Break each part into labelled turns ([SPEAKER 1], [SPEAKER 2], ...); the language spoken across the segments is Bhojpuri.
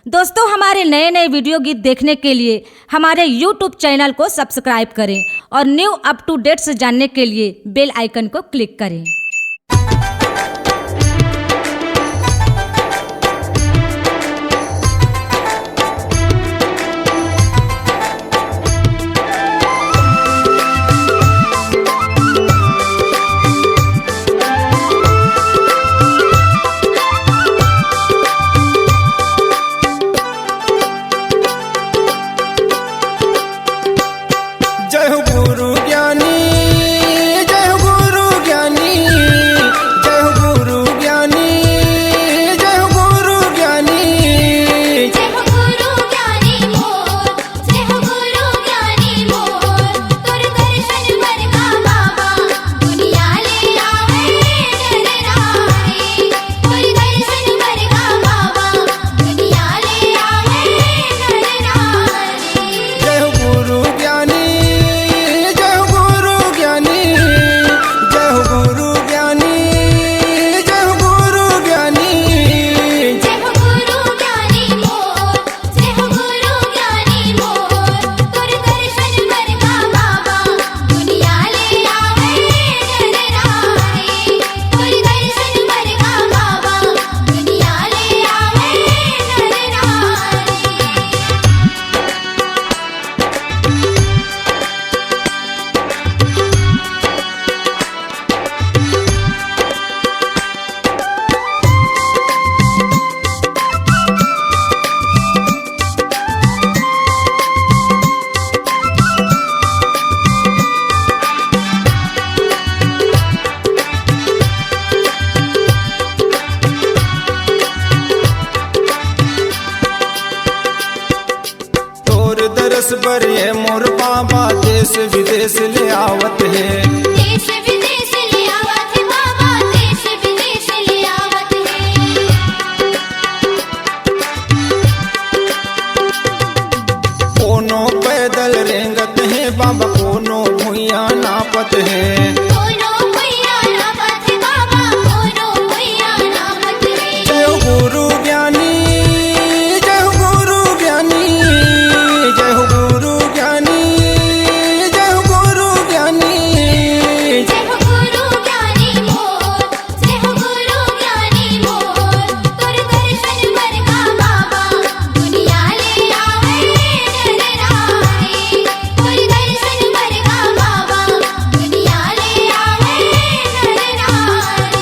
[SPEAKER 1] दोस्तों, हमारे नए नए वीडियो गीत देखने के लिए हमारे YouTube चैनल को सब्सक्राइब करें और न्यू अप टू डेट्स जानने के लिए बेल आइकन को क्लिक करें।
[SPEAKER 2] बर ये मोर बाबा देश विदेश ले आवत है,
[SPEAKER 3] देश विदेश ले आवत है बाबा, देश विदेश ले आवत है।
[SPEAKER 2] कोनो पैदल रेंगत है बाबा, कोनो भुइया नापत है,
[SPEAKER 3] कोनो भुइया नापत है बाबा, कोनो भुइया नापत है।
[SPEAKER 2] जय हो गुरु ज्ञानी, जय हो गुरु ज्ञानी, जय हो गुरु ज्ञानी, जय हो गुरु ज्ञानी,
[SPEAKER 3] जय हो गुरु ज्ञानी मोर, जय हो गुरु ज्ञानी मोर। तोर दर्शन बर का बाबा दुनिया ले आवे नर नारी। तोर दर्शन बर का बाबा दुनिया ले आवे नर नारी।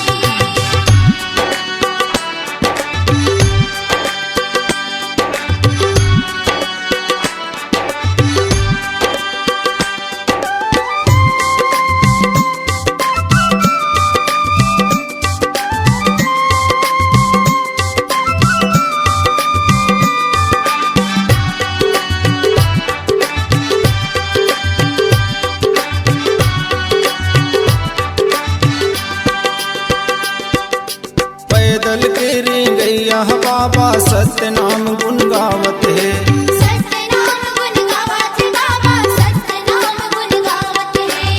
[SPEAKER 2] पैदल के रेंगैया बाबा सत्य नाम गुण गावत है,
[SPEAKER 3] सत्य नाम गुण गावत है बाबा, सत्य नाम गुण गावत है।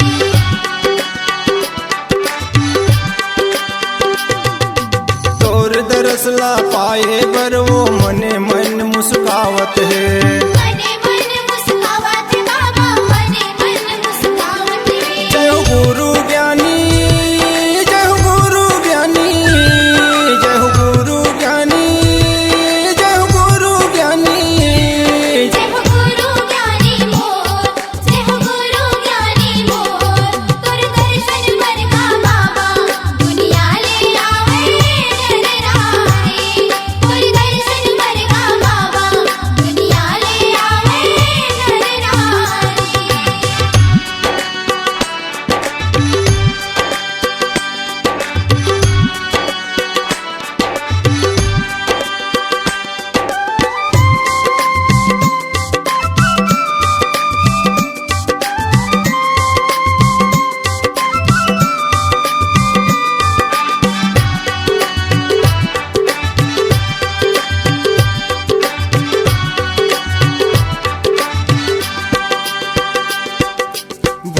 [SPEAKER 2] तोर दरसला पाए बर वो मने मन मुस्कावत है,
[SPEAKER 3] मने मन मुस्कावत है बाबा, मने मन मुस्कावत है।
[SPEAKER 2] जय हो गुरु ज्ञानी, जय हो गुरु ज्ञानी, जय हो गुरु ज्ञानी, जय हो गुरु ज्ञानी,
[SPEAKER 3] जय हो गुरु ज्ञानी मोर, जय हो गुरु ज्ञानी मोर। तोर दर्शन बर का बाबा दुनिया ले आवे नर नारी। तोर दर्शन बर का बाबा दुनिया ले आवे नर नारी।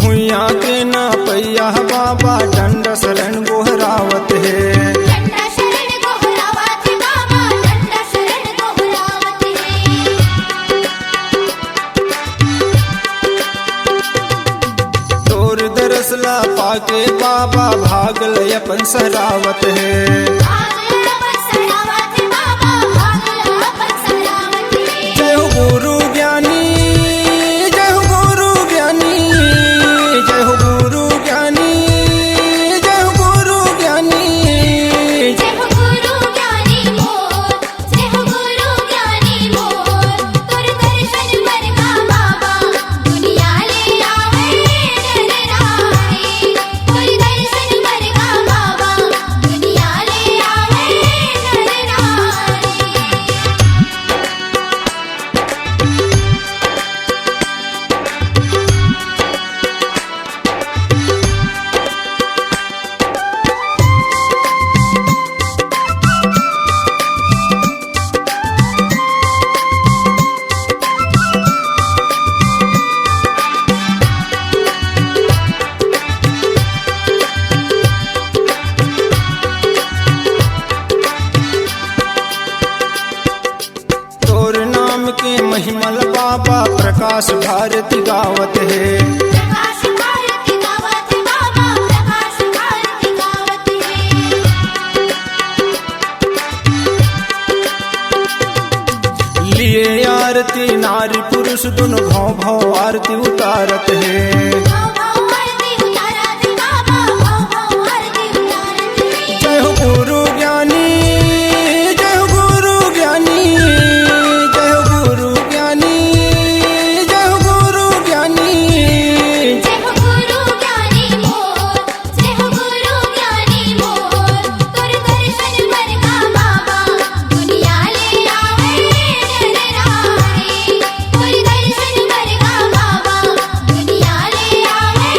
[SPEAKER 2] भुइया के ना पैया बाबा दंड शरण गोहरावत है,
[SPEAKER 3] डंडा शरण गोहरावत है बाबा, डंडा शरण गोहरावत
[SPEAKER 2] पाके बाबा भागल अपन सरावत है।
[SPEAKER 3] भागल अपन सरावत बाबा भागल अपन सरावत
[SPEAKER 2] जय हो गुरु ज्ञानी, जय हो गुरु ज्ञानी, जय हो गुरु ज्ञानी, जय हो गुरु ज्ञानी।
[SPEAKER 3] जय हो गुरु ज्ञानी मोर, जय हो गुरु ज्ञानी मोर, तोर दर्शन मरगा बाबा दुनिया ले आवे नर नारी। तोर दर्शन मरगा बाबा दुनिया ले आवे नर नारी।
[SPEAKER 2] तोर नाम के महिमल बाबा प्रकाश भारती गावत है।
[SPEAKER 3] प्रकाश भारती गावत बाबा प्रकाश भारती गावत है।
[SPEAKER 2] लिए आरती नारी पुरुष दोनों भाव भाव आरती उतारत है।
[SPEAKER 3] भाव भाव आरती उतारत बाबा भाव भाव आरती उतारत है।
[SPEAKER 2] जय हो गुरु ज्ञानी, जय हो गुरु ज्ञानी, जय हो गुरु ज्ञानी, जय हो गुरु ज्ञानी।
[SPEAKER 3] जय हो गुरु ज्ञानी मोर, जय हो गुरु ज्ञानी मोर, तोर दर्शन मरगा बाबा दुनिया ले आवे नर नारी। तोर दर्शन मरगा बाबा दुनिया ले आवे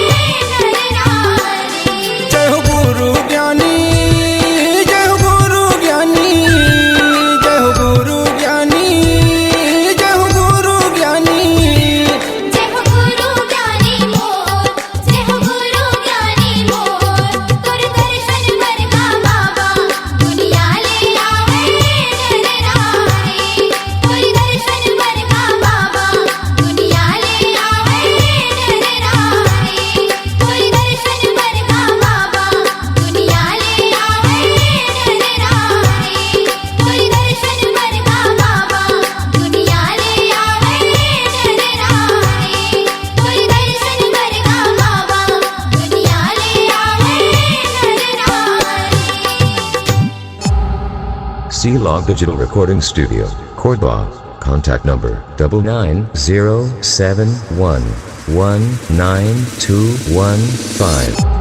[SPEAKER 3] नर नारी।
[SPEAKER 2] जय हो गुरु ज्ञानी, जय हो गुरु ज्ञानी, जय हो गुरु ज्ञानी, जय हो गुरु ज्ञानी।
[SPEAKER 3] जय हो गुरु ज्ञानी मोर, जय हो गुरु ज्ञानी मोर, तोर दर्शन मरगा बाबा दुनिया ले आवे नर नारी। तोर दर्शन मरगा बाबा दुनिया ले आवे नर नारी। तोर दर्शन मरगा बाबा दुनिया ले आवे नर नारी। तोर दर्शन मरगा बाबा दुनिया ले आवे नर नारी। तोर दर्शन मरगा बाबा दुनिया ले आवे नर नारी।
[SPEAKER 4] C-Log Digital Recording Studio, Cordoba. Contact number 99071192115.